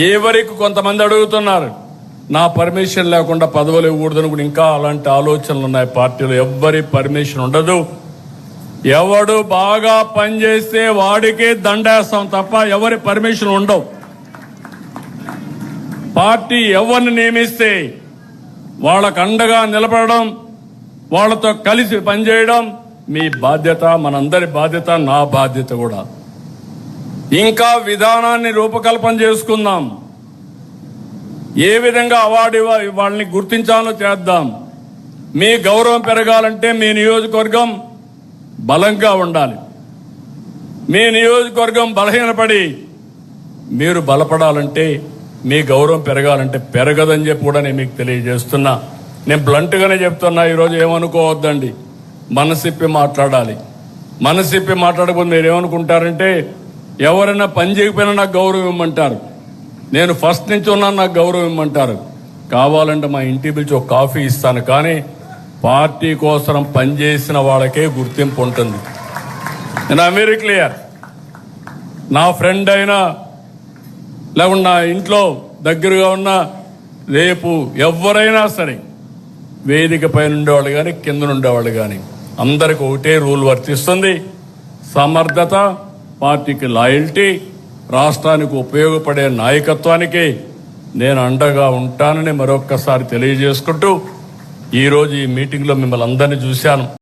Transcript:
ఎవరికి కొంతమంది అడుగుతున్నారు నా పర్మిషన్ లేకుండా పదవులు ఇవ్వకూడదని కూడా ఇంకా అలాంటి ఆలోచనలు ఉన్నాయి పార్టీలో. ఎవ్వరి పర్మిషన్ ఉండదు. ఎవడు బాగా పనిచేస్తే వాడికి దండేస్తాం తప్ప ఎవరి పర్మిషన్ ఉండవు. పార్టీ ఎవరిని నియమిస్తే వాళ్ళకు అండగా నిలబడడం, వాళ్ళతో కలిసి పనిచేయడం మీ బాధ్యత, మనందరి బాధ్యత, నా బాధ్యత కూడా. ఇంకా విధానాన్ని రూపకల్పన చేసుకుందాం. ఏ విధంగా అవార్డు వాళ్ళని గుర్తించాలో చేద్దాం. మీ గౌరవం పెరగాలంటే మీ నియోజకవర్గం బలంగా ఉండాలి. మీ నియోజకవర్గం బలహీనపడి మీరు బలపడాలంటే, మీ గౌరవం పెరగాలంటే పెరగదని చెప్పి కూడా నేను మీకు తెలియజేస్తున్నా. నేను బ్లంట్గానే చెప్తున్నా. ఈరోజు ఏమనుకోవద్దండి, మనసిప్పి మాట్లాడాలి. మనసిప్పి మాట్లాడకపోతే మీరు ఏమనుకుంటారంటే ఎవరైనా పని చేయకపోయినా నాకు గౌరవం ఇవ్వమంటారు, నేను ఫస్ట్ నుంచి ఉన్నాను నాకు గౌరవం ఇవ్వమంటారు. కావాలంటే మా ఇంటికి పిలిచి ఒక కాఫీ ఇస్తాను, కానీ పార్టీ కోసం పనిచేసిన వాళ్ళకే గుర్తింపు ఉంటుంది. నేను వెరీ క్లియర్. నా ఫ్రెండ్ అయినా లేకుండా నా ఇంట్లో దగ్గరగా ఉన్న రేపు ఎవరైనా సరే వేదిక పైన ఉండేవాళ్ళు కానీ కింద ఉండేవాళ్ళు కానీ అందరికి ఒకటే రూల్ వర్తిస్తుంది. సమర్థత, పార్టీకి లాయల్టీ, రాష్ట్రానికి ఉపయోగపడే నాయకత్వానికి నేను అండగా ఉంటానని మరొక్కసారి తెలియజేసుకుంటూ ఈరోజు ఈ మీటింగ్లో మిమ్మల్ని అందరినీ చూశాను.